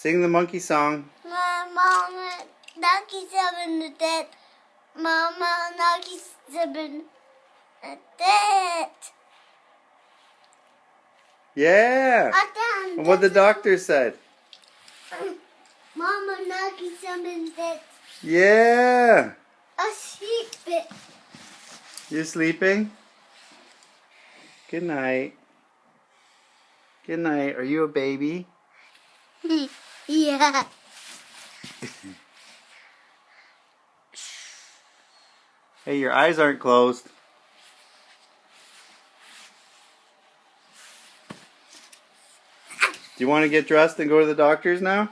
Sing the monkey song. Mama, Naki 7 dead. Mama, Naki 7 dead. Yeah. And what the doctor said. Mama, Naki 7 dead. Yeah. Asleep. You're sleeping? Good night. Good night. Are you a baby? Yeah. Hey, your eyes aren't closed. Do you want to get dressed and go to the doctor's now?